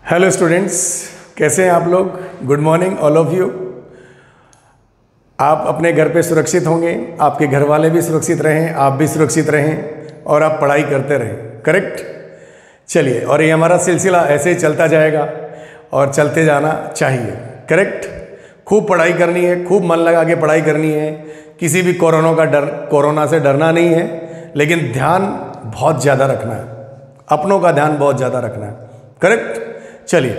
Hello students, कैसे हैं आप लोग। Good morning all of you. आप अपने घर पे सुरक्षित होंगे, आपके घर वाले भी सुरक्षित रहें, आप भी सुरक्षित रहें और आप पढ़ाई करते रहें। करेक्ट। चलिए, और ये हमारा सिलसिला ऐसे ही चलता जाएगा और चलते जाना चाहिए। करेक्ट। खूब पढ़ाई करनी है, खूब मन लगा के पढ़ाई करनी है। किसी भी कोरोना से डरना नहीं है, लेकिन ध्यान बहुत ज़्यादा रखना है, अपनों का ध्यान बहुत ज़्यादा रखना है। करेक्ट। चलिए,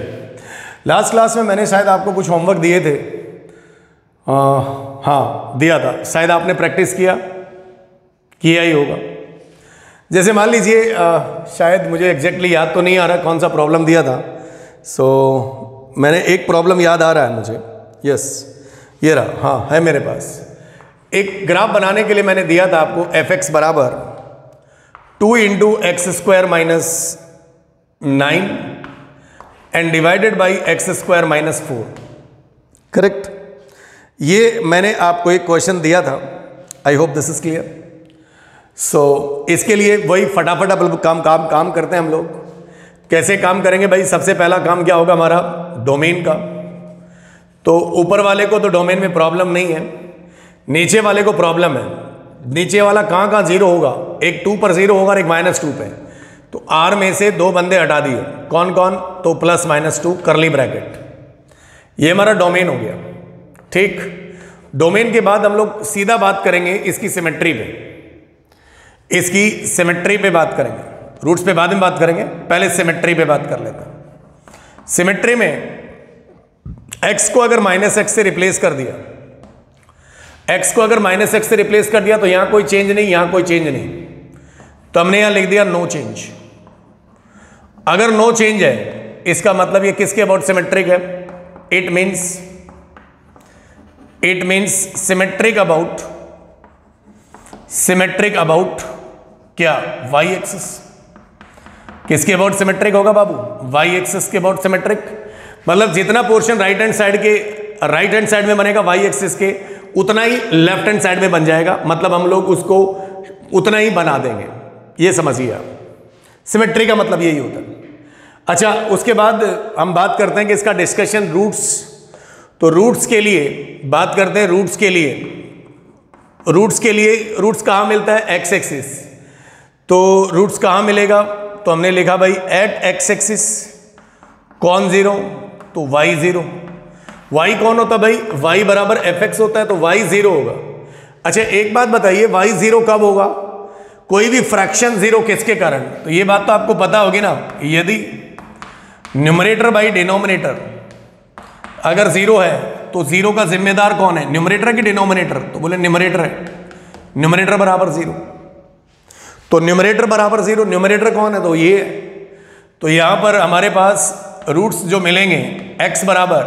लास्ट क्लास में मैंने शायद आपको कुछ होमवर्क दिए थे। हाँ, दिया था। शायद आपने प्रैक्टिस किया ही होगा। जैसे मान लीजिए, शायद मुझे एग्जैक्टली याद तो नहीं आ रहा कौन सा प्रॉब्लम दिया था। मैंने एक प्रॉब्लम याद आ रहा है मुझे। यस, ये रहा। हाँ, है मेरे पास। एक ग्राफ बनाने के लिए मैंने दिया था आपको f(x) बराबर 2 × x² - 9 and divided by x² - 4। Correct. ये मैंने आपको एक क्वेश्चन दिया था। I hope this is clear. इसके लिए वही फटाफट अब काम करते हैं हम लोग। कैसे काम करेंगे भाई? सबसे पहला काम क्या होगा हमारा? डोमेन का। तो ऊपर वाले को तो डोमेन में प्रॉब्लम नहीं है, नीचे वाले को प्रॉब्लम है। नीचे वाला कहाँ जीरो होगा? एक 2 पर जीरो होगा और एक -2 पे। तो R में से 2 बंदे हटा दिए। कौन कौन? तो +-2 कर्ली ब्रैकेट। ये हमारा डोमेन हो गया। ठीक। डोमेन के बाद हम लोग सीधा बात करेंगे इसकी सिमेट्री पे। इसकी सिमेट्री पे बात करेंगे। रूट्स पे बाद में बात करेंगे, पहले सिमेट्री पे बात कर लेते हैं। सिमेट्री में x को अगर -x से रिप्लेस कर दिया, x को अगर -x से रिप्लेस कर दिया तो यहां कोई चेंज नहीं, यहां कोई चेंज नहीं, तो हमने यहां लिख दिया नो चेंज। अगर नो चेंज है, इसका मतलब ये किसके अबाउट सिमेट्रिक है? इट मीन्स सिमेट्रिक अबाउट क्या? y axis. किसके अबाउट सिमेट्रिक होगा बाबू? y एक्सिस के अबाउट सिमेट्रिक। मतलब जितना पोर्शन राइट हैंड साइड में बनेगा y एक्सिस के, उतना ही लेफ्ट हैंड साइड में बन जाएगा। मतलब हम लोग उसको उतना ही बना देंगे। ये समझिए आप, सिमेट्री का मतलब यही होता है। अच्छा, उसके बाद हम बात करते हैं कि इसका डिस्कशन रूट्स। तो रूट्स के लिए बात करते हैं। रूट्स के लिए रूट्स कहाँ मिलता है? x axis. तो रूट्स कहाँ मिलेगा? तो हमने लिखा भाई एट x एक्सिस। कौन जीरो? तो y 0। y कौन होता भाई? y बराबर fx होता है, तो y 0 होगा। अच्छा, एक बात बताइए, y 0 कब होगा? कोई भी फ्रैक्शन 0 किसके कारण? तो ये बात तो आपको पता होगी ना। यदि न्यूमरेटर बाई डिनोमिनेटर अगर 0 है तो 0 का जिम्मेदार कौन है? न्यूमरेटर की डिनोमिनेटर? तो बोले न्यूमरेटर है। न्यूमरेटर बराबर 0। तो न्यूमरेटर बराबर 0, न्यूमरेटर कौन है? तो ये है। तो यहां पर हमारे पास रूट्स जो मिलेंगे, x बराबर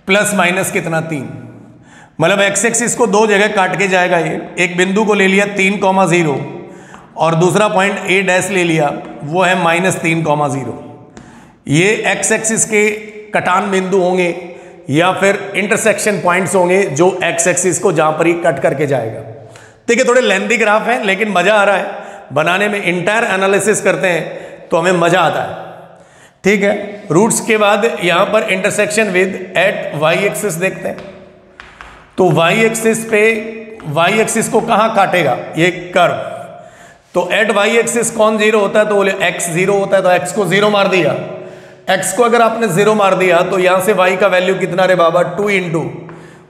± कितना? 3। मतलब x एक्सिस को 2 जगह काट के जाएगा। ये एक बिंदु को ले लिया 3,0 और दूसरा पॉइंट a' ले लिया, वो है -3,0। ये x एक्सिस के कटान बिंदु होंगे या फिर इंटरसेक्शन पॉइंट्स होंगे जो x एक्सिस को जहां पर ही कट करके जाएगा। ठीक है, थोड़े लेंथी ग्राफ है लेकिन मजा आ रहा है बनाने में। इंटायर एनालिसिस करते हैं तो हमें मजा आता है। ठीक है। रूट्स के बाद यहां पर intersection with at y axis देखते हैं। तो y एक्सिस को कहां काटेगा? ये कर्व। तो एट y एक्सिस कौन 0 होता है? तो बोले x 0 होता है, तो x को 0 मार दिया। x को अगर आपने 0 मार दिया तो यहां से y का वैल्यू कितना रे बाबा? 2 ×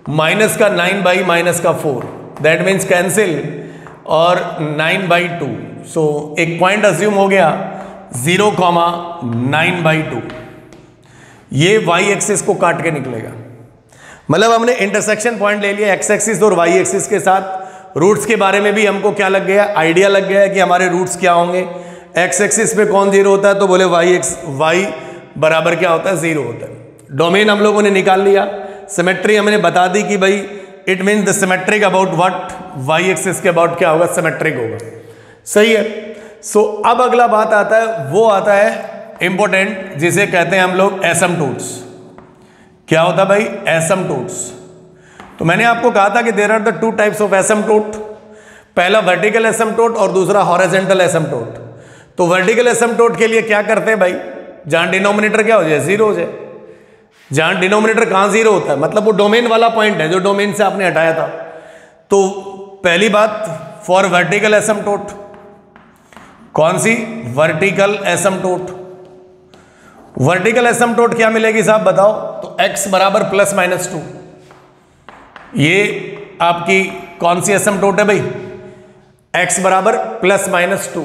-9/-4। दैट मीन्स कैंसिल और 9/2। एक पॉइंट अज्यूम हो गया 0,9/2। ये y एक्सिस को काट के निकलेगा। मतलब हमने इंटरसेक्शन पॉइंट ले लिया x एक्सिस और y एक्सिस के साथ। रूट्स के बारे में भी हमको क्या लग गया? आइडिया लग गया है कि हमारे रूट्स क्या होंगे। x एक्सिस पे कौन 0 होता है? तो बोले y बराबर क्या होता है? 0 होता है। डोमेन हम लोगों ने निकाल लिया। सिमेट्री हमने बता दी कि भाई it means the symmetric about what? y axis के अबाउट क्या होगा? सिमेट्रिक होगा। सही है। अब अगला बात आता है, वो आता है इंपॉर्टेंट, जिसे कहते हैं हम लोग एसिम्पटोट्स। क्या होता है भाई? एसिम्पटोट्स। तो मैंने आपको कहा था कि there are the 2 types of asymptote. पहला वर्टिकल एसिम्पटोट और दूसरा हॉरिजॉन्टल एसिम्पटोट। तो वर्टिकल एसिम्पटोट के लिए क्या करते हैं भाई? जहां डिनोमिनेटर क्या हो जाए, जीरो हो जाए। जहां डिनोमिनेटर कहां जीरो होता है, मतलब वो डोमेन वाला पॉइंट है जो डोमेन से आपने हटाया था। तो पहली बात, फॉर वर्टिकल एसिम्पटोट, कौन सी, वर्टिकल एसिम्पटोट। वर्टिकल एसिम्पटोट क्या मिलेगी साहब बताओ, तो x बराबर प्लस माइनस 2। ये आपकी कौन सी एसिम्पटोट है भाई, x बराबर plus minus 2,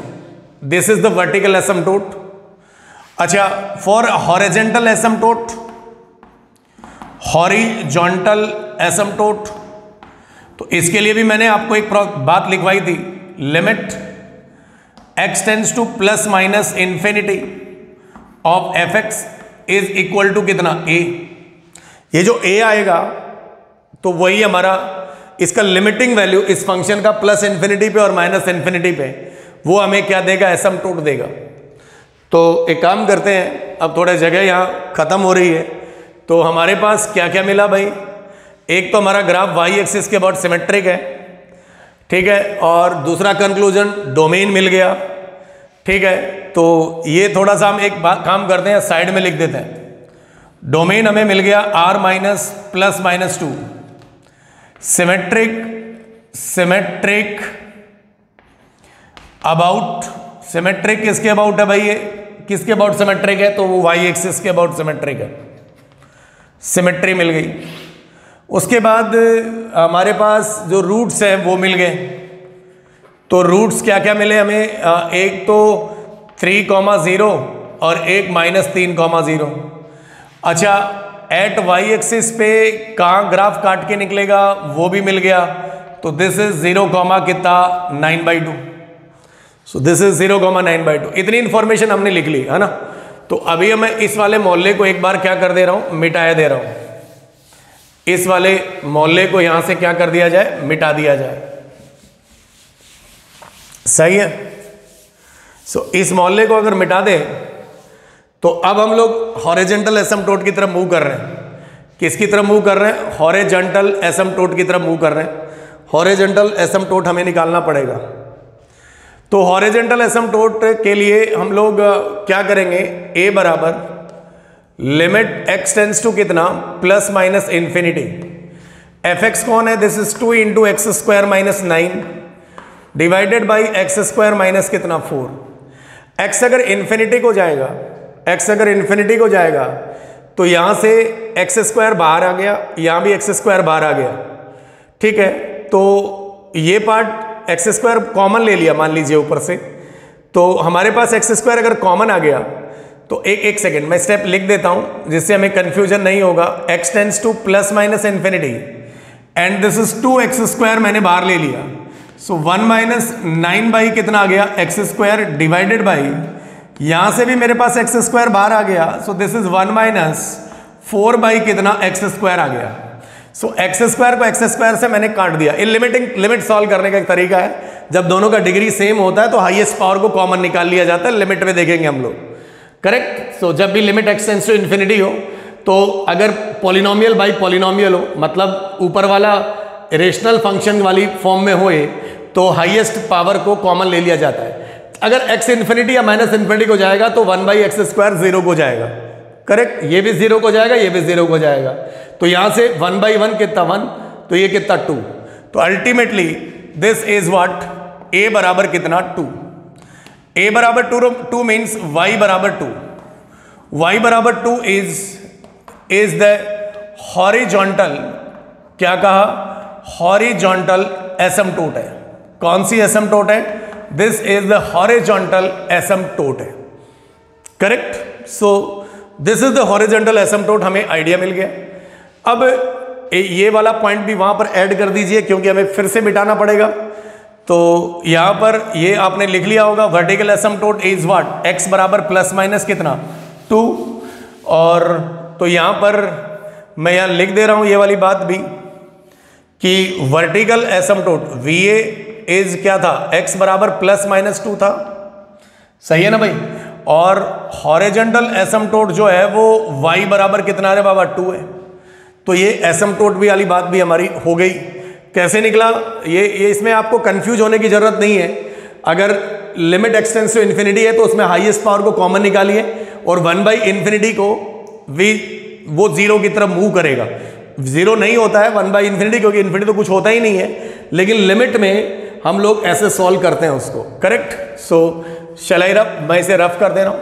this is the vertical asymptote. अच्छा, for horizontal asymptote, horizontal asymptote, तो इसके लिए भी मैंने आपको एक बात लिखवाई थी, limit x tends to plus minus infinity of F X is equal to कितना, a। ये जो a आएगा तो वही हमारा इसका लिमिटिंग वैल्यू इस फंक्शन का प्लस इंफिनिटी पे और माइनस इंफिनिटी पे, वो हमें क्या देगा, एसिम्पटोट देगा। तो एक काम करते हैं, अब थोड़ा जगह यहाँ खत्म हो रही है, तो हमारे पास क्या क्या मिला भाई, एक तो हमारा ग्राफ y एक्सिस के अबाउट सिमेट्रिक है, ठीक है, और दूसरा कंक्लूजन डोमेन मिल गया, ठीक है। तो ये थोड़ा सा हम एक बात काम करते हैं, साइड में लिख देते हैं, डोमेन हमें मिल गया r minus plus minus 2, symmetric, symmetric about, symmetric किसके अबाउट है भाई, ये किसके अबाउट सिमेट्रिक है, तो वो y एक्सिस के अबाउट सिमेट्रिक है, सिमेट्री मिल गई। उसके बाद हमारे पास जो रूट्स हैं वो मिल गए, तो रूट्स क्या क्या मिले हमें, एक तो 3,0 और एक -3,0। अच्छा, एट y एक्सिस पे कहाँ ग्राफ काट के निकलेगा वो भी मिल गया, तो दिस इज 0, कितना 9/2, सो दिस इज 0,9/2। इतनी इंफॉर्मेशन हमने लिख ली है ना। तो अभी मैं इस वाले मोहल्ले को एक बार क्या कर दे रहा हूं, मिटाया दे रहा हूं, इस वाले मोहल्ले को यहां से क्या कर दिया जाए, मिटा दिया जाए, सही है। सो इस मोहल्ले को अगर मिटा दे तो अब हम लोग हॉरिजॉन्टल एसिम्पटोट की तरफ मूव कर रहे हैं। किसकी तरफ मूव कर रहे हैं, हॉरिजॉन्टल एसिम्पटोट की तरफ मूव कर रहे हैं। हॉरिजॉन्टल एसिम्पटोट हमें निकालना पड़ेगा। तो हॉरिजॉन्टल एसिम्पटोट के लिए हम लोग क्या करेंगे, a बराबर लिमिट x टेंड्स टू कितना, plus minus infinity, F x कौन है, this is 2 into x square minus 9 divided by x square minus कितना 4। x अगर इन्फिनिटी को जाएगा, x अगर इन्फिनिटी को जाएगा तो यहां से एक्स स्क्वायर बाहर आ गया, यहां भी एक्स स्क्वायर बाहर आ गया, ठीक है। तो ये पार्ट एक्स स्क्वायर कॉमन ले लिया मान लीजिए ऊपर से, तो हमारे पास एक्स स्क्वायर अगर कॉमन आ गया तो एक सेकेंड मैं स्टेप लिख देता हूं जिससे हमें कंफ्यूजन नहीं होगा। x tends to plus minus infinity and this is 2x square मैंने बाहर ले लिया, सो 1 माइनस 9 बाई कितना आ गया, एक्स स्क्वायर डिवाइडेड बाई, यहां से भी मेरे पास एक्स स्क्वायर बाहर आ गया, सो दिस इज 1 माइनस 4 बाई कितना एक्स स्क्वायर आ गया। सो एक्स स्क्वायर को एक्स स्क्वायर से मैंने काट दिया। इन लिमिट सॉल्व करने का एक तरीका है, जब दोनों का डिग्री सेम होता है तो हाईएस्ट पावर को कॉमन निकाल लिया जाता है, लिमिट में देखेंगे हम लोग, करेक्ट। सो जब भी limit X tends to infinity हो, तो अगर पॉलिनोमियल बाई पॉलिनोमियल हो, मतलब ऊपर वाला रेशनल फंक्शन वाली फॉर्म में होए, तो हाईएस्ट पावर को कॉमन ले लिया जाता है। अगर x इन्फिनिटी या माइनस इन्फिनिटी को जाएगा तो 1 बाई एक्स स्क्वायर 0 को जाएगा, करेक्ट। ये भी 0 को जाएगा, ये भी 0 को जाएगा, तो यहां से 1 बाई 1 कितना 1, तो ये कितना 2। तो ultimately this is what, a बराबर कितना 2, a बराबर 2 मीन्स y बराबर 2, y बराबर 2 इज द हॉरिजॉन्टल, क्या कहा, हॉरिजॉन्टल एसिम्पटोट है। कौन सी एसिम्पटोट है, this is the horizontal asymptote है, correct. So this is the horizontal asymptote, हमें आइडिया मिल गया। अब ये वाला पॉइंट भी वहां पर ऐड कर दीजिए क्योंकि हमें फिर से मिटाना पड़ेगा। तो यहां पर ये आपने लिख लिया होगा, वर्टिकल एसिम्पटोट इज व्हाट, x बराबर प्लस माइनस कितना 2, और तो यहां पर मैं यहां लिख दे रहा हूं ये वाली बात भी कि वर्टिकल एसिम्पटोट VA इज क्या था, x बराबर प्लस माइनस 2 था, सही है ना भाई। और हॉरिजॉन्टल एसिम्पटोट जो है वो y बराबर कितना है बाबा 2 है। तो ये एसिम्पटोट भी वाली बात भी हमारी हो गई। कैसे निकला ये इसमें आपको कंफ्यूज होने की जरूरत नहीं है। अगर लिमिट एक्सटेंस टू इन्फिनिटी है तो उसमें हाईएस्ट पावर को कॉमन निकालिए, और 1/∞ को वो जीरो की तरफ मूव करेगा। जीरो नहीं होता है 1/∞, क्योंकि इन्फिनिटी तो कुछ होता ही नहीं है, लेकिन लिमिट में हम लोग ऐसे सॉल्व करते हैं उसको। करेक्ट। सो शैल आई रफ, मैं इसे रफ कर दे रहा हूं।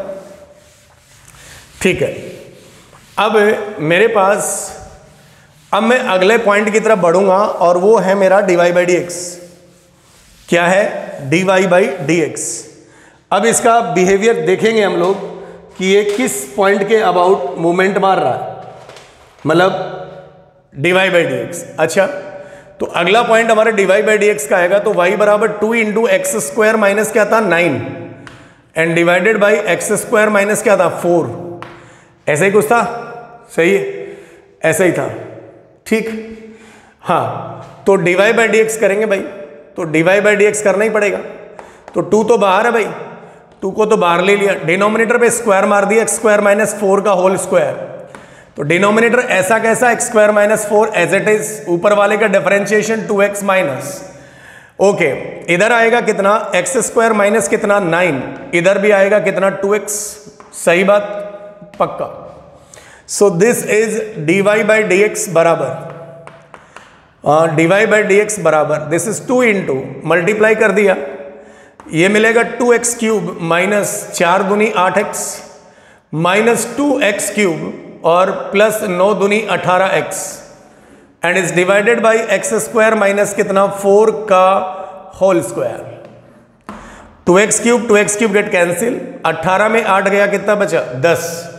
ठीक है, अब मेरे पास, अब मैं अगले पॉइंट की तरफ बढ़ूंगा और वो है मेरा dy/dx। क्या है? dy/dx। अब इसका बिहेवियर देखेंगे हम लोग कि ये किस पॉइंट के अबाउट मूवमेंट मार रहा है, मतलब dy/dx। अच्छा, तो अगला पॉइंट हमारे dy/dx का आएगा, तो y बराबर 2 × x² माइनस क्या था 9 and divided by x² minus क्या था 4। ऐसे ही कुछ था, सही है, ऐसे ही था। ठीक, हाँ, तो dy/dx करेंगे भाई, तो dy/dx करना ही पड़ेगा। तो 2 तो बाहर है भाई, 2 को तो बाहर ले लिया, डिनोमिनेटर पे स्क्वायर मार दिया, x² माइनस 4 का होल स्क्वायर। तो डिनोमिनेटर ऐसा कैसा, x² minus 4 as it is, ऊपर वाले का डिफरेंशिएशन 2x माइनस। ओके, इधर आएगा कितना, x² माइनस कितना 9, इधर भी आएगा कितना 2x। सही बात, पक्का। सो दिस इज dy/dx बराबर, dy/dx बराबर, दिस इज 2 × मल्टीप्लाई कर दिया, ये मिलेगा 2x³ माइनस 4 दूनी 8x माइनस 2x³ और प्लस 9 दूनी 18x and is divided by x² minus कितना 4 का whole square. 2x³ get cancel, 18 में 8 गया, कितना बचा 10,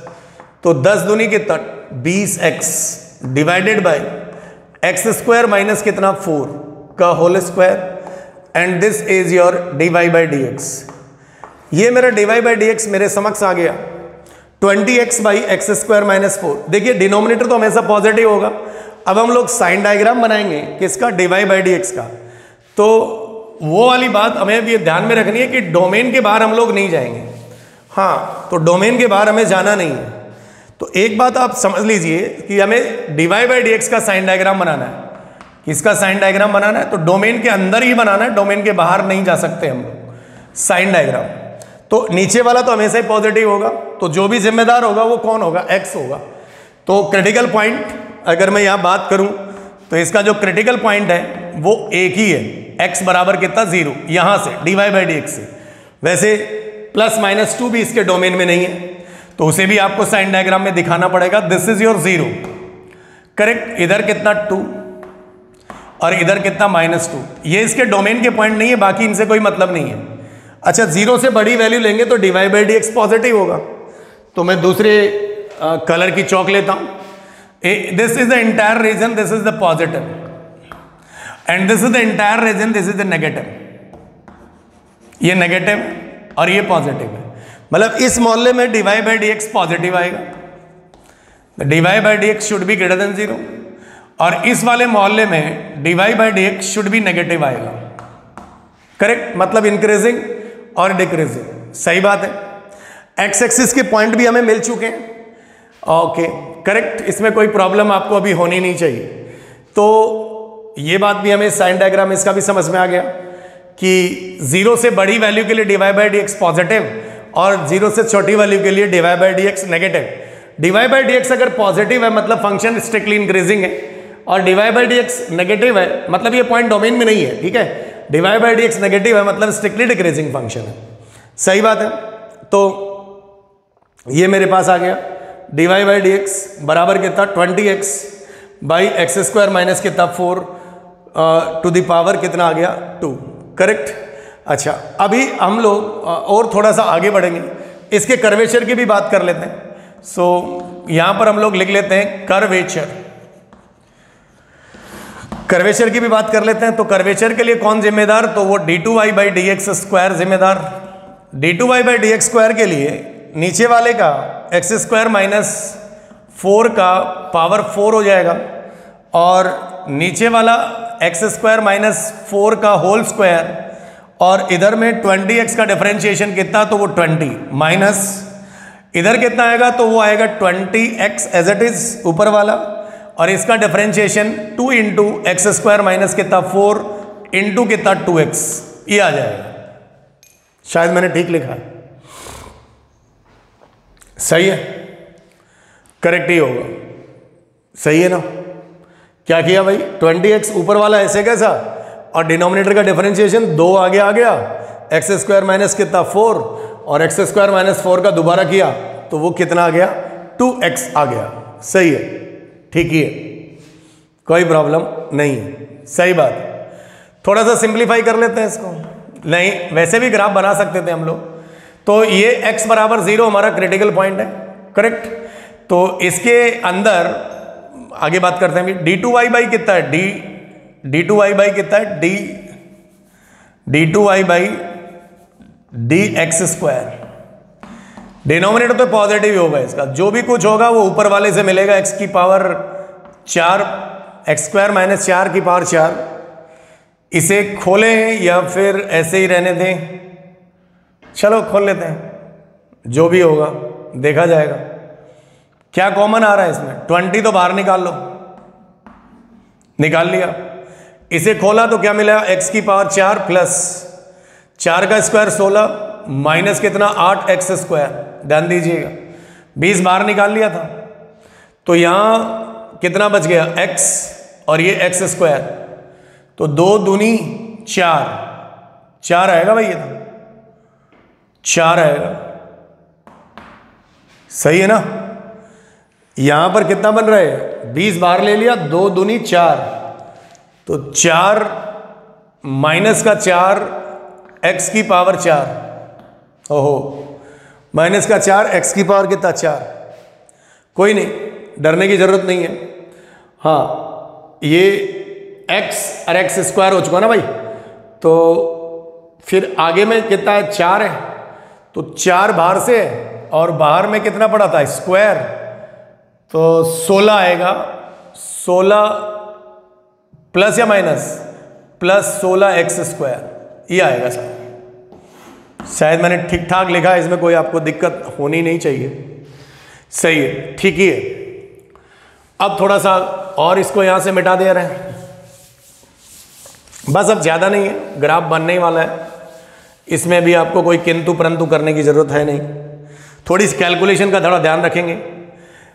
तो 10 दूनी कितना 20x divided by x² minus कितना 4 का whole square and this is your dy/dx। ये मेरा dy/dx मेरे समक्ष आ गया 20x/x² माइनस 4। देखिए डिनोमिनेटर तो हमेशा पॉजिटिव होगा। अब हम लोग साइन डायग्राम बनाएंगे किसका, dy/dx का। तो वो वाली बात हमें भी ध्यान में रखनी है कि डोमेन के बाहर हम लोग नहीं जाएंगे। हाँ, तो डोमेन के बाहर हमें जाना नहीं है। तो एक बात आप समझ लीजिए कि हमें dy/dx का साइन डायग्राम बनाना है। किसका साइन डायग्राम बनाना है? तो डोमेन के अंदर ही बनाना है, डोमेन के बाहर नहीं जा सकते हम लोग। साइन डायग्राम तो नीचे वाला तो हमेशा ही पॉजिटिव होगा, तो जो भी जिम्मेदार होगा वो कौन होगा, x होगा। तो क्रिटिकल पॉइंट अगर मैं यहाँ बात करूँ तो इसका जो क्रिटिकल पॉइंट है वो एक ही है, x बराबर कितना 0, यहाँ से dy/dx से। वैसे ±2 भी इसके डोमेन में नहीं है, तो उसे भी आपको साइन डायग्राम में दिखाना पड़ेगा। This is your 0, correct. इधर कितना 2 और इधर कितना -2, ये इसके डोमेन के पॉइंट नहीं है, बाकी इनसे कोई मतलब नहीं है। अच्छा, 0 से बड़ी वैल्यू लेंगे तो dy/dx पॉजिटिव होगा। तो मैं दूसरे कलर की चौक लेता हूं। This is the entire region, this is the positive and this is the entire region, this is the negative. ये नेगेटिव और ये पॉजिटिव है, मतलब इस मोहल्ले में dy/dx पॉजिटिव आएगा, dy/dx should be greater than 0, और इस वाले मोहल्ले में dy/dx शुड बी नेगेटिव आएगा। करेक्ट, मतलब इंक्रीजिंग और डिक्रीजिंग। सही बात है। एक्स एक्सिस के पॉइंट भी हमें मिल चुके हैं। ओके, करेक्ट, इसमें कोई प्रॉब्लम आपको अभी होनी नहीं चाहिए। तो ये बात भी हमें साइन डायग्राम इसका भी समझ में आ गया कि 0 से बड़ी वैल्यू के लिए dy/dx पॉजिटिव और 0 से छोटी वैल्यू के लिए dy/dx नेगेटिव। dy/dx अगर पॉजिटिव है मतलब फंक्शन स्ट्रिक्टली इंक्रीजिंग है, और dy/dx नेगेटिव है मतलब ये पॉइंट डोमेन में नहीं है। ठीक है, dy/dx नेगेटिव है मतलब स्ट्रिक्टली डिक्रीजिंग फंक्शन है। सही बात है। तो ये मेरे पास आ गया dy/dx बराबर कितना 20x/x² माइनस कितना 4 टू द पावर कितना आ गया 2। करेक्ट। अच्छा, अभी हम लोग और थोड़ा सा आगे बढ़ेंगे, इसके कर्वेचर की भी बात कर लेते हैं। सो यहां पर हम लोग लिख लेते हैं कर्वेचर, कर्वेचर की भी बात कर लेते हैं। तो कर्वेचर के लिए कौन जिम्मेदार, तो वो d2y/dx² जिम्मेदार। d2y/dx² के लिए नीचे वाले का x² माइनस 4 का पावर 4 हो जाएगा, और नीचे वाला x² माइनस 4 का होल स्क्वायर, और इधर में 20x का डिफरेंशिएशन कितना, तो वो 20 माइनस इधर कितना आएगा, तो वो आएगा 20x एज इट इज ऊपर वाला, और इसका डिफरेंशिएशन 2 × x² माइनस कितना 4 इंटू कितना 2x, ये आ जाएगा। शायद मैंने ठीक लिखा है। सही है, करेक्ट ही होगा, सही है ना। क्या किया भाई, 20x ऊपर वाला ऐसे कैसा, और डिनोमिनेटर का डिफरेंशिएशन 2 आगे आ गया, एक्स स्क्वायर माइनस कितना 4, और एक्स स्क्वायर माइनस 4 का दोबारा किया तो वो कितना आ गया 2x आ गया। सही है, ठीक ही है, कोई प्रॉब्लम नहीं है, सही बात। थोड़ा सा सिंप्लीफाई कर लेते हैं इसको, नहीं वैसे भी ग्राफ बना सकते थे हम लोग। तो ये x बराबर 0 हमारा क्रिटिकल पॉइंट है, करेक्ट। तो इसके अंदर आगे बात करते हैं, d2y बाई कितना है, d2y बाई कितना है, d2y by dx square. Denominator तो पॉजिटिव ही होगा, इसका जो भी कुछ होगा वो ऊपर वाले से मिलेगा, x की पावर 4, एक्स स्क्वायर माइनस 4 की पावर 4। इसे खोलें या फिर ऐसे ही रहने दें, चलो खोल लेते हैं, जो भी होगा देखा जाएगा। क्या कॉमन आ रहा है इसमें, 20 तो बाहर निकाल लो, निकाल लिया। इसे खोला तो क्या मिला, x की पावर 4 प्लस 4 का स्क्वायर 16 माइनस कितना 8 एक्स स्क्वायर, ध्यान दीजिएगा 20 बाहर निकाल लिया था, तो यहां कितना बच गया x और ये एक्स स्क्वायर, तो 2 दूनी 4 आएगा भाई, ये तो 4 आएगा, सही है ना। यहां पर कितना बन रहा है, 20 बाहर ले लिया, 2 दूनी 4, तो 4 माइनस का 4 एक्स की पावर 4, ओहो माइनस का 4 एक्स की पावर कितना 4। कोई नहीं, डरने की जरूरत नहीं है। हाँ ये x और एक्स स्क्वायर हो चुका ना भाई, तो फिर आगे में कितना है 4 है, तो 4 बाहर से है और बाहर में कितना पड़ा था स्क्वायर, तो 16 आएगा, 16 प्लस या माइनस प्लस 16 एक्स स्क्वायर, ये आएगा सर। शायद मैंने ठीक ठाक लिखा है, इसमें कोई आपको दिक्कत होनी नहीं चाहिए, सही है, ठीक ही है। अब थोड़ा सा और इसको यहां से मिटा दे रहे हैं, बस अब ज़्यादा नहीं है, ग्राफ बनने ही वाला है, इसमें भी आपको कोई किंतु परंतु करने की ज़रूरत है नहीं, थोड़ी सी कैलकुलेशन का थोड़ा ध्यान रखेंगे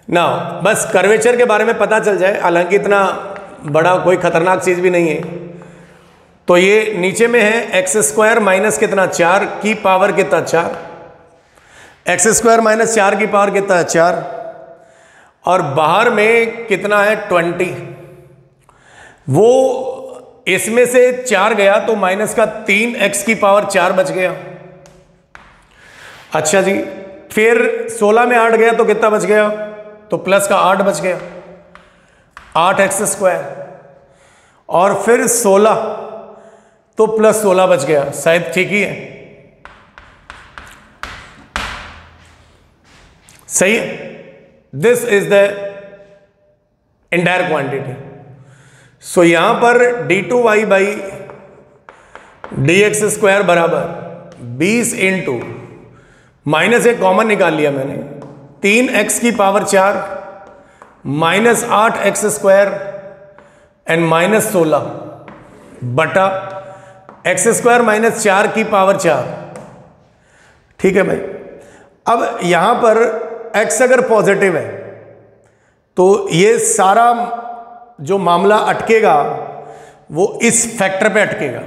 ना, बस कर्वेचर के बारे में पता चल जाए, हालांकि इतना बड़ा कोई खतरनाक चीज़ भी नहीं है। तो ये नीचे में है एक्स स्क्वायर माइनस कितना 4 की पावर कितना 4, एक्स स्क्वायर माइनस 4 की पावर कितना है 4, और बाहर में कितना है 20, वो इसमें से 4 गया तो माइनस का 3 एक्स की पावर 4 बच गया। अच्छा जी, फिर 16 में 8 गया तो कितना बच गया, तो प्लस का 8 बच गया, 8 एक्स स्क्वायर, और फिर 16 तो प्लस 16 बच गया, शायद ठीक ही है, सही है। This is the entire quantity. So यहां पर d2y बाई dx स्क्वायर बराबर 20 इंटू माइनस एक कॉमन निकाल लिया मैंने, 3x की power 4 minus 8 x square and minus 16 बटा एक्स स्क्वायर माइनस 4 की पावर 4। ठीक है भाई, अब यहां पर x अगर पॉजिटिव है तो ये सारा जो मामला अटकेगा वो इस फैक्टर पे अटकेगा,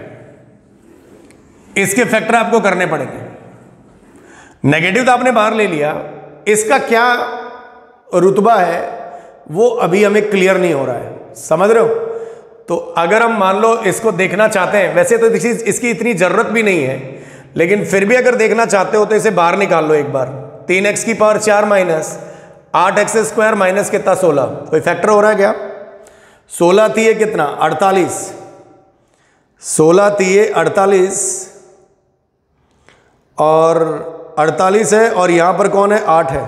इसके फैक्टर आपको करने पड़ेंगे। नेगेटिव तो आपने बाहर ले लिया, इसका क्या रुतबा है वो अभी हमें क्लियर नहीं हो रहा है, समझ रहे हो। तो अगर हम मान लो इसको देखना चाहते हैं, वैसे तो इसकी इतनी जरूरत भी नहीं है, लेकिन फिर भी अगर देखना चाहते हो तो इसे बाहर निकाल लो एक बार, 3x की power 4 minus 8 x square minus कितना 16, कोई फैक्टर हो रहा है क्या, 16 थी कितना 48, 16 थी 48 और 48 है, और यहां पर कौन है 8 है।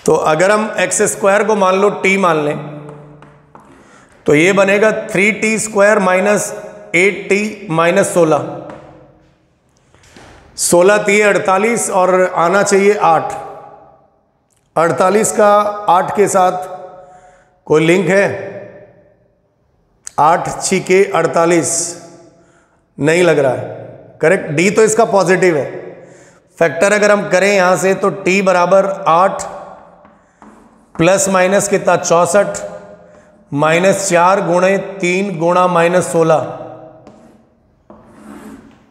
तो अगर हम एक्स स्क्वायर को मान लो t मान लें तो ये बनेगा 3t square minus 8t minus 16, 16 थी 48 और आना चाहिए 8, 48 का 8 के साथ कोई लिंक है, 8 छिके 48 नहीं लग रहा है, करेक्ट। डी तो इसका पॉजिटिव है, फैक्टर अगर हम करें यहां से तो t बराबर 8 प्लस माइनस कितना 64 माइनस 4 गुणे 3 गुणा माइनस 16,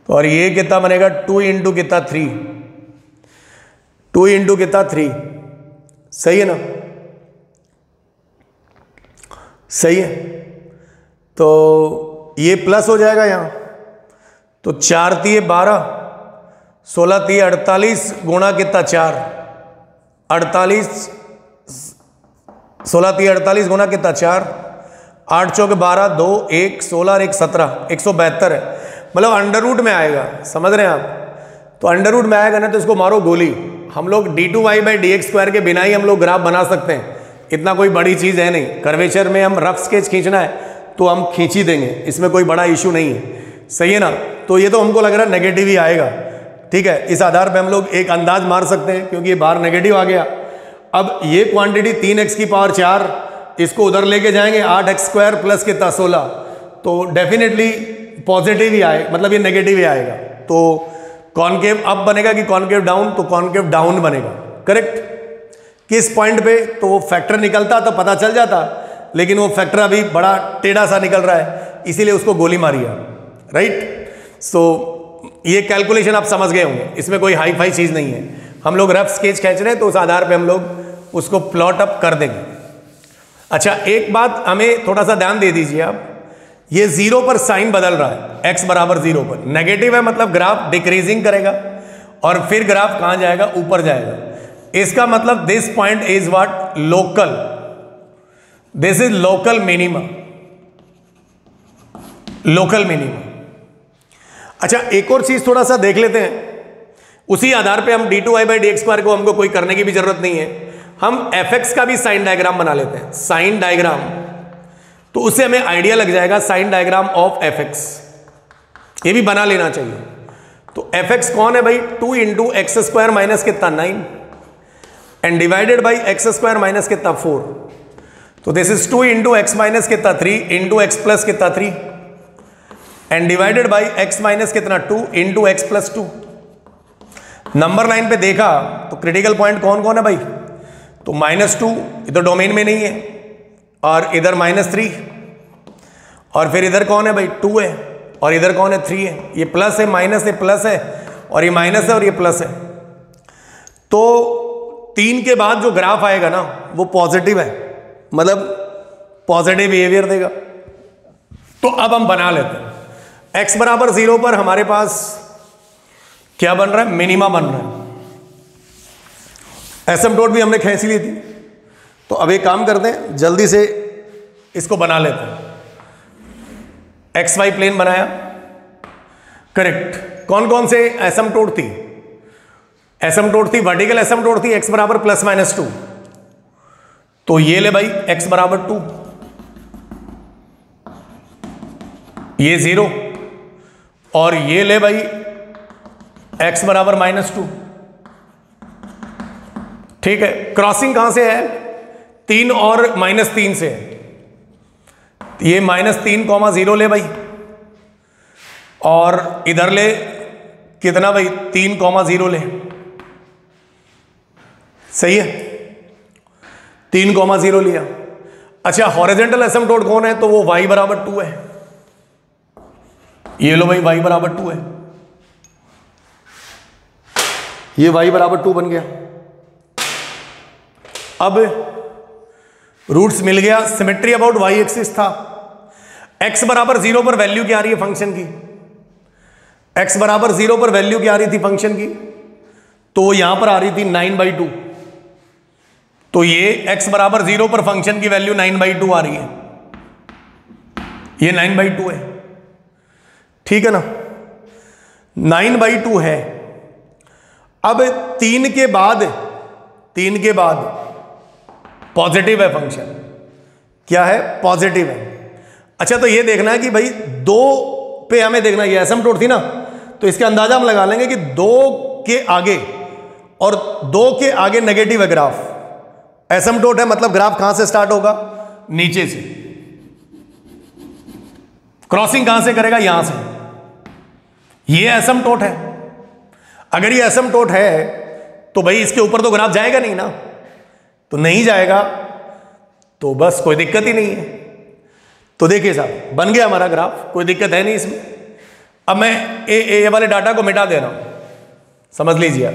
और ये कितना बनेगा 2 इंटू कितना 3, 2 इंटू कितना 3, सही है ना, सही है। तो ये प्लस हो जाएगा यहां, तो 4 3 12, 16 3 48 गुणा कितना 4, 48, 16 3 48 गुणा कितना 4, 8 चौक 12, 2 1 16 और 1 17, 172 है, मतलब अंडर रूट में आएगा, समझ रहे हैं आप। तो अंडर रूट में आएगा ना तो इसको मारो गोली। हम लोग d2y/dx² के बिना ही हम लोग ग्राफ बना सकते हैं, इतना कोई बड़ी चीज़ है नहीं। कर्वेचर में हम रफ स्केच खींचना है तो हम खींच ही देंगे, इसमें कोई बड़ा इशू नहीं है, सही है ना। तो ये तो हमको लग रहा है नेगेटिव ही आएगा, ठीक है। इस आधार पे हम लोग एक अंदाज मार सकते हैं क्योंकि ये बाहर नेगेटिव आ गया। अब ये क्वांटिटी 3x की पावर 4, इसको उधर लेके जाएंगे 8x² प्लस कितना 16, तो डेफिनेटली पॉजिटिव ही आए, मतलब ये नेगेटिव ही आएगा। तो कॉनकेव अप बनेगा कि कॉनकेव डाउन, तो कॉनकेव डाउन बनेगा, करेक्ट। किस पॉइंट पे, तो वो फैक्टर निकलता तो पता चल जाता, लेकिन वो फैक्टर अभी बड़ा टेढ़ा सा निकल रहा है, इसीलिए उसको गोली मारी है, राइट। सो ये कैलकुलेशन आप समझ गए होंगे, इसमें कोई हाई फाई चीज़ नहीं है। हम लोग रफ स्केच खींच रहे हैं तो उस आधार पे हम लोग उसको प्लॉट अप कर देंगे। अच्छा, एक बात हमें थोड़ा सा ध्यान दे दीजिए आप, ये 0 पर साइन बदल रहा है, x बराबर 0 पर नेगेटिव है, मतलब ग्राफ डिक्रीजिंग करेगा और फिर ग्राफ कहां जाएगा, ऊपर जाएगा। इसका मतलब this point is what, local, this is local minima, local minima. अच्छा, एक और चीज थोड़ा सा देख लेते हैं, उसी आधार पे हम d2y/dx² को हमको कोई करने की भी जरूरत नहीं है, हम fx का भी साइन डायग्राम बना लेते हैं, साइन डायग्राम, तो उससे हमें आइडिया लग जाएगा साइन डायग्राम ऑफ fx, ये भी बना लेना चाहिए। तो fx कौन है भाई, 2 इंटू x² माइनस कितना 9 and divided by x² minus कितना 4, तो this is 2 into x minus कितना 3 इंटू x प्लस कितना 3 and divided by x minus कितना 2 into x plus 2। Number line पे देखा तो क्रिटिकल पॉइंट कौन कौन है भाई, तो -2 इधर डोमेन में नहीं है, और इधर -3, और फिर इधर कौन है भाई 2 है, और इधर कौन है 3 है, ये प्लस है माइनस है प्लस है, और ये माइनस है और ये प्लस है। तो 3 के बाद जो ग्राफ आएगा ना वो पॉजिटिव है, मतलब पॉजिटिव बिहेवियर देगा। तो अब हम बना लेते हैं, x बराबर 0 पर हमारे पास क्या बन रहा है, मिनिमा बन रहा है। एसिम्पटोट भी हमने खींच ली थी, तो अब एक काम करते हैं, जल्दी से इसको बना लेते हैं। XY प्लेन बनाया, करेक्ट। कौन कौन से एसिम्पटोट थी, एसिम्पटोट थी, वर्टिकल एसिम्पटोट थी x बराबर +-2, तो ये ले भाई x बराबर 2, ये 0, और ये ले भाई x बराबर -2, ठीक है। क्रॉसिंग कहां से है, 3 और -3 से है, ये -3, 0 ले भाई, और इधर ले कितना भाई 3, 0 ले, सही है, 3, 0 लिया। अच्छा, हॉरिजॉन्टल एसिम्पटोट कौन है, तो वो y बराबर 2 है, ये लो भाई y बराबर 2 है, ये y बराबर 2 बन गया। अब रूट्स मिल गया, सिमेट्री अबाउट y एक्सिस था। x बराबर 0 पर वैल्यू क्या आ रही है फंक्शन की, x बराबर 0 पर वैल्यू क्या आ रही थी फंक्शन की, तो यहां पर आ रही थी 9/2, तो ये x बराबर 0 पर फंक्शन की वैल्यू 9/2 आ रही है, ये 9/2 है, ठीक है ना, 9/2 है। अब 3 के बाद पॉजिटिव है फंक्शन, क्या है, पॉजिटिव है। अच्छा, तो ये देखना है कि भाई 2 पे हमें देखना, ये एसिम्पटोट थी ना, तो इसका अंदाजा हम लगा लेंगे कि 2 के आगे और 2 के आगे नेगेटिव है ग्राफ, एसिम्पटोट है, मतलब ग्राफ कहां से स्टार्ट होगा, नीचे से, क्रॉसिंग कहां से करेगा, यहां से, ये एसिम्पटोट है। अगर ये एसिम्पटोट है तो भाई इसके ऊपर तो ग्राफ जाएगा नहीं ना, तो नहीं जाएगा तो बस कोई दिक्कत ही नहीं है। तो देखिए साहब बन गया हमारा ग्राफ, कोई दिक्कत है नहीं इसमें। अब मैं ये वाले डाटा को मिटा दे रहा हूं, समझ लीजिए आप।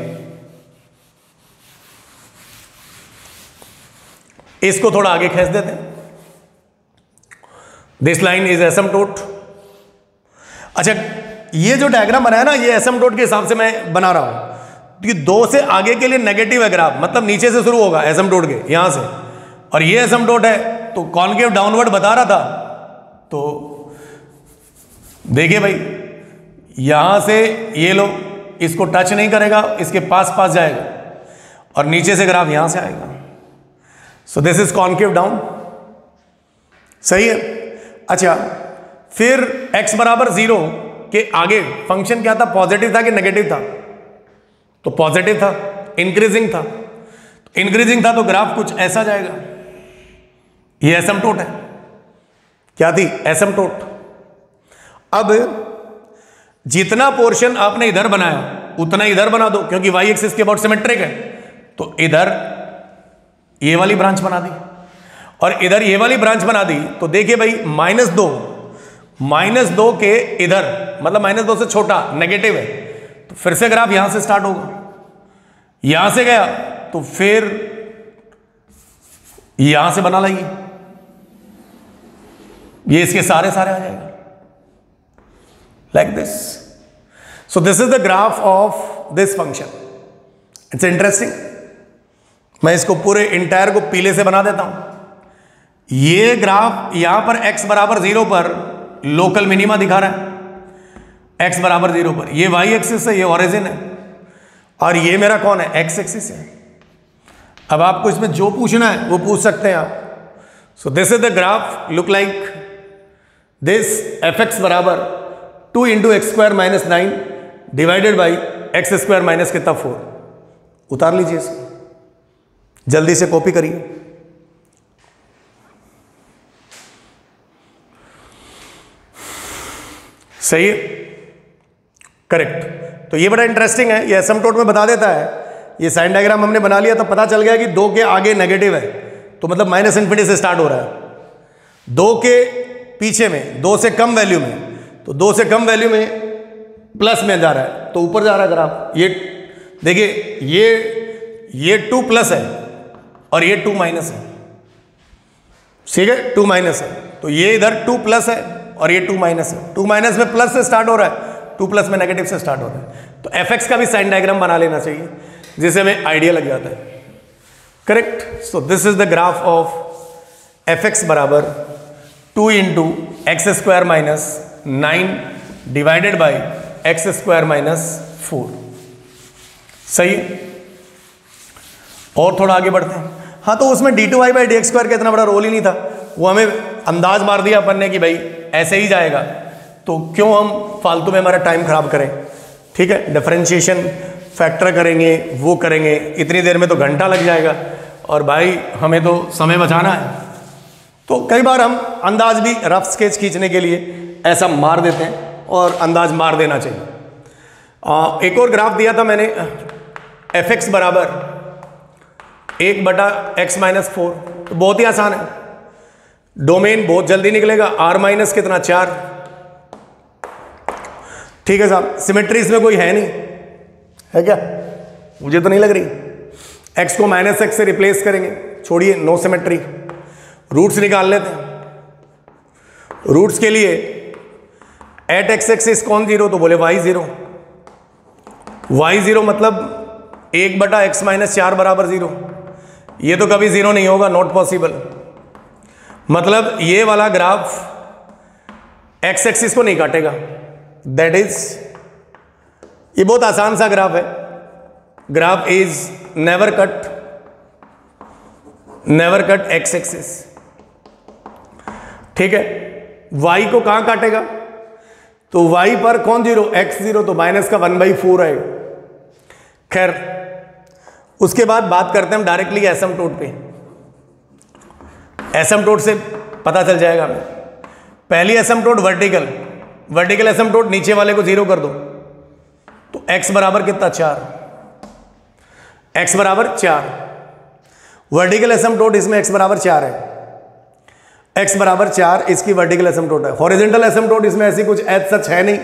इसको थोड़ा आगे खींच देते हैं। This line is asymptote. अच्छा ये जो डायग्राम बनाया ना, ये एसिम्पटोट के हिसाब से मैं बना रहा हूं कि 2 से आगे के लिए नेगेटिव है ग्राफ, मतलब नीचे से शुरू होगा एसिम्पटोट के यहां से, और ये एसिम्पटोट है तो कॉन्केव डाउनवर्ड बता रहा था। तो देखिए भाई यहां से ये लो, इसको टच नहीं करेगा, इसके पास पास जाएगा और नीचे से ग्राफ यहां से आएगा। सो दिस इज कॉन्केव डाउन, सही है। अच्छा फिर x बराबर 0 के आगे फंक्शन क्या था, पॉजिटिव था कि नेगेटिव था? तो पॉजिटिव था, इंक्रीजिंग था। इंक्रीजिंग था तो ग्राफ कुछ ऐसा जाएगा। ये एसिम्पटोट है, क्या थी? एसिम्पटोट। अब जितना पोर्शन आपने इधर बनाया उतना इधर बना दो, क्योंकि y एक्सिस के अबाउट सिमेट्रिक है। तो इधर ये वाली ब्रांच बना दी और इधर ये वाली ब्रांच बना दी। तो देखिए भाई -2 के इधर, मतलब -2 से छोटा नेगेटिव है, तो फिर से ग्राफ यहां से स्टार्ट होगा, यहां से गया तो फिर यहां से बना लाइए, ये इसके सारे आ जाएगा like this. So this is the graph of this function. It's interesting. मैं इसको पूरे इंटायर को पीले से बना देता हूं। ये ग्राफ यहां पर x बराबर 0 पर लोकल मिनिमा दिखा रहा है, x बराबर 0 पर। ये y एक्सिस है, ये ओरिजिन है, और ये मेरा कौन है? x एक्सिस है। अब आपको इसमें जो पूछना है वो पूछ सकते हैं आप। सो this is the graph look like this. fx बराबर 2 × x² - 9 divided by x² minus कितना 4। उतार लीजिए इसको, जल्दी से कॉपी करिए। सही है, करेक्ट। तो ये बड़ा इंटरेस्टिंग है, ये एसिम्पटोट में बता देता है। ये साइन डायग्राम हमने बना लिया तो पता चल गया कि 2 के आगे नेगेटिव है, तो मतलब -∞ से स्टार्ट हो रहा है। 2 के पीछे में, 2 से कम वैल्यू में, तो 2 से कम वैल्यू में प्लस में जा रहा है, तो ऊपर जा रहा है ग्राफ। ये देखिए ये 2 प्लस है और ये 2 माइनस है, ठीक है, 2 माइनस है। तो ये इधर 2 प्लस है और ये 2 माइनस है। 2 माइनस में प्लस से स्टार्ट हो रहा है, 2 प्लस में नेगेटिव से स्टार्ट हो रहा है। तो fx का भी साइन डायग्राम बना लेना चाहिए, जिससे हमें आइडिया लग जाता है। Correct. So this is the graph of fx बराबर 2 × x² - 9 डिवाइडेड बाई x² - 4। सही है। और थोड़ा आगे बढ़ते हैं। हाँ, तो उसमें d2y/dx² का इतना बड़ा रोल ही नहीं था, वो हमें अंदाज मार दिया अपन ने कि भाई ऐसे ही जाएगा, तो क्यों हम फालतू में हमारा टाइम खराब करें। ठीक है, डिफरेंशिएशन फैक्टर करेंगे, वो करेंगे, इतनी देर में तो घंटा लग जाएगा, और भाई हमें तो समय बचाना है। तो कई बार हम अंदाज भी रफ स्केच खींचने के लिए ऐसा मार देते हैं, और अंदाज मार देना चाहिए। एक और ग्राफ दिया था मैंने, fx बराबर 1/x-4। तो बहुत ही आसान है, डोमेन बहुत जल्दी निकलेगा, r माइनस कितना 4। ठीक है साहब, सिमेट्री इसमें कोई है नहीं, है क्या? मुझे तो नहीं लग रही। x को -x से रिप्लेस करेंगे, छोड़िए, नो सिमेट्री। रूट्स निकाल लेते हैं। रूट्स के लिए एट x एक्सिस कौन 0? तो बोले y 0। y 0 मतलब 1/x-4 बराबर 0। ये तो कभी 0 नहीं होगा, नॉट पॉसिबल। मतलब ये वाला ग्राफ x एक्सिस को नहीं काटेगा, दैट इज, ये बहुत आसान सा ग्राफ है। Graph is never cut x axis. ठीक है, y को कहां काटेगा? तो y पर कौन 0? x 0, तो माइनस का 1/4 आएगा। खैर, उसके बाद बात करते हैं हम डायरेक्टली एसिम्पटोट पे। एसिम्पटोट से पता चल जाएगा हमें। पहली एसिम्पटोट वर्टिकल एसिम्पटोट, नीचे वाले को 0 कर दो, तो x बराबर कितना 4, x बराबर 4। वर्टिकल एसिम्पटोट इसमें x बराबर 4 है, x बराबर 4 इसकी वर्टिकल एसिम्पटोट है। हॉरिजॉन्टल एसिम्पटोट इसमें ऐसी कुछ एज सच है नहीं,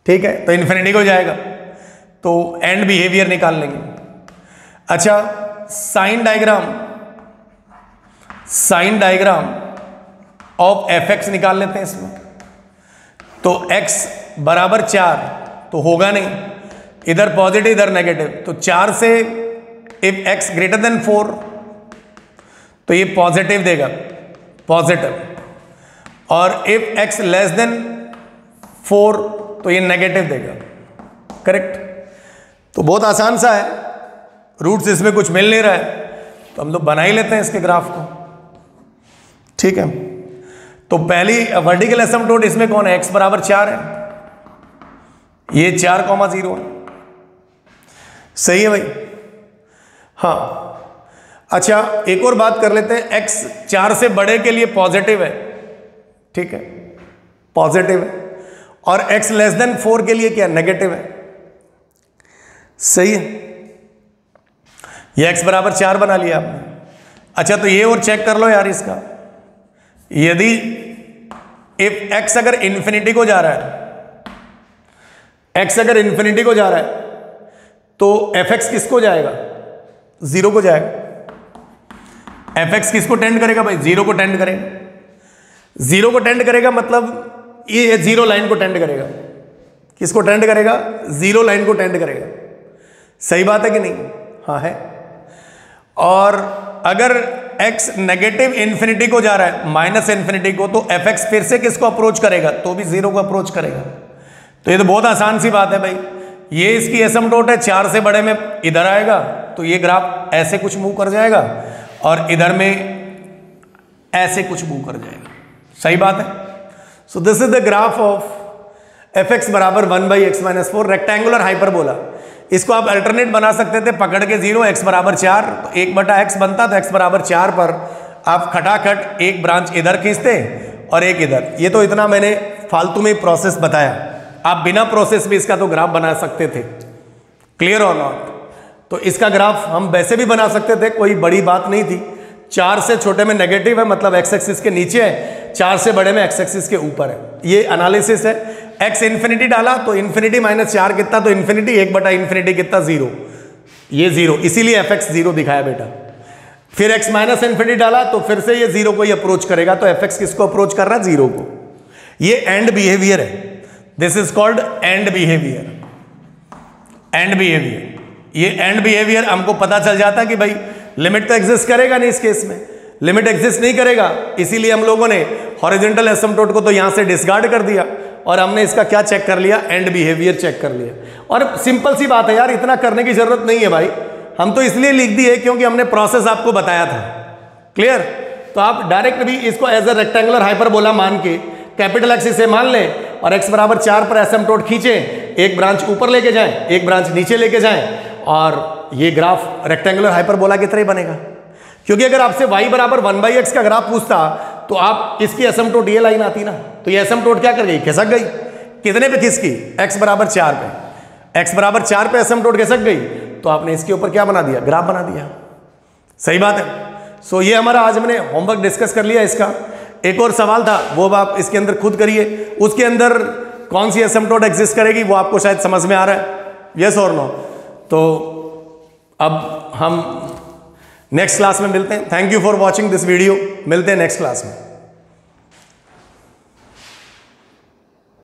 ठीक है, तो इन्फिनिटी को जाएगा, तो एंड बिहेवियर निकाल लेंगे। अच्छा, sign diagram of F X निकाल लेते हैं इसमें। तो x बराबर 4 तो होगा नहीं, इधर पॉजिटिव इधर नेगेटिव, तो 4 से इफ x ग्रेटर देन 4 तो ये पॉजिटिव देगा, पॉजिटिव, और इफ x लेस देन 4 तो ये नेगेटिव देगा, करेक्ट। तो बहुत आसान सा है, रूट्स इसमें कुछ मिल नहीं रहा है तो हम लोग बना ही लेते हैं इसके ग्राफ को, ठीक है। तो पहली वर्टिकल एसिम्पटोट इसमें कौन है, x बराबर 4 है, ये 4,0 है, सही है भाई। हाँ, अच्छा एक और बात कर लेते हैं, x 4 से बड़े के लिए पॉजिटिव है, ठीक है, पॉजिटिव है, और x लेस देन 4 के लिए क्या, नेगेटिव है, सही है। ये x बराबर 4 बना लिया आपने। अच्छा तो ये और चेक कर लो यार इसका, यदि इफ x अगर इंफिनिटी को जा रहा है, x अगर इंफिनिटी को जा रहा है तो fx किसको जाएगा, 0 को जाएगा। fx किसको टेंड करेगा भाई, 0 को टेंड करेगा। 0 को टेंड करेगा मतलब ये 0 लाइन को टेंड करेगा, किसको टेंड करेगा, 0 लाइन को टेंड करेगा, सही बात है कि नहीं, हाँ है। और अगर x नेगेटिव इंफिनिटी को जा रहा है, माइनस इंफिनिटी को, तो fx फिर से किसको अप्रोच करेगा, तो भी 0 को अप्रोच करेगा। तो ये तो बहुत आसान सी बात है भाई, ये इसकी एसिम्पटोट है, 4 से बड़े में इधर आएगा तो ये ग्राफ ऐसे कुछ मूव कर जाएगा और इधर में ऐसे कुछ मूव कर जाएगा, सही बात है। सो this is the graph of fx बराबर 1/x-4 रेक्टेंगुलर हाइपरबोला। इसको आप अल्टरनेट बना सकते थे, पकड़ के 0, x बराबर 4 तो 1/x बनता, तो x बराबर 4 पर आप खटाखट एक ब्रांच इधर खींचते और एक इधर। ये तो इतना मैंने फालतू में प्रोसेस बताया, आप बिना प्रोसेस भी इसका तो ग्राफ बना सकते थे, क्लियर और नॉट। तो इसका ग्राफ हम वैसे भी बना सकते थे, कोई बड़ी बात नहीं थी। 4 से छोटे में नेगेटिव है मतलब x एक्सिस के नीचे है, 4 से बड़े में x एक्सिस के ऊपर है, ये एनालिसिस है। x इन्फिनिटी डाला तो इन्फिनिटी -4 कितना, तो इन्फिनिटी 1/इंफिनिटी कितना, 0, ये 0, इसीलिए fx 0 दिखाया बेटा। फिर x माइनस इन्फिनिटी डाला तो फिर से ये 0 को ही अप्रोच करेगा, तो fx किसको अप्रोच कर रहा है, 0 को। ये एंड बिहेवियर है, this is called and behaviour. And behaviour, ये एंड बिहेवियर हमको पता चल जाता है कि भाई लिमिट तो एग्जिस्ट करेगा नहीं, इस केस में लिमिट एग्जिस्ट नहीं करेगा, इसीलिए हम लोगों ने हॉरिजॉन्टल एसिम्पटोट को तो यहां से डिस्कार्ड कर दिया और हमने इसका क्या चेक कर लिया, एंड बिहेवियर चेक कर लिया। और सिंपल सी बात है यार, इतना करने की जरूरत नहीं है भाई, हम तो इसलिए लिख दिए क्योंकि हमने प्रोसेस आपको बताया था, क्लियर। तो आप डायरेक्ट भी इसको एज ए रेक्टेंगुलर हाइपरबोला मान के कैपिटल एक्स इसे मान लें और x बराबर 4 पर एसिम्पटोट खींचें, एक ब्रांच ऊपर लेके जाएं, एक ब्रांच नीचे लेके जाएं, और ये ग्राफ रेक्टेंगुलर हाइपरबोला की तरह ही बनेगा। क्योंकि अगर आपसे y बराबर 1/x का ग्राफ पूछता तो आप इसकी एसिम्पटोट ये लाइन आती ना, तो ये एसिम्पटोट क्या कर गई, खिसक गई। कितने पे खिसकी, x बराबर 4 पे, x बराबर 4 पे एसिम्पटोट खिसक गई, तो आपने इसके ऊपर क्या बना दिया, ग्राफ बना दिया, सही बात है। सो ये हमारा आज हमने होमवर्क डिस्कस कर लिया इसका। एक और सवाल था वो आप इसके अंदर खुद करिए, उसके अंदर कौन सी एसिम्पटोट एग्जिस्ट करेगी वो आपको शायद समझ में आ रहा है, यस और नो। तो अब हम नेक्स्ट क्लास में मिलते हैं। Thank you for watching this video, मिलते हैं नेक्स्ट क्लास में।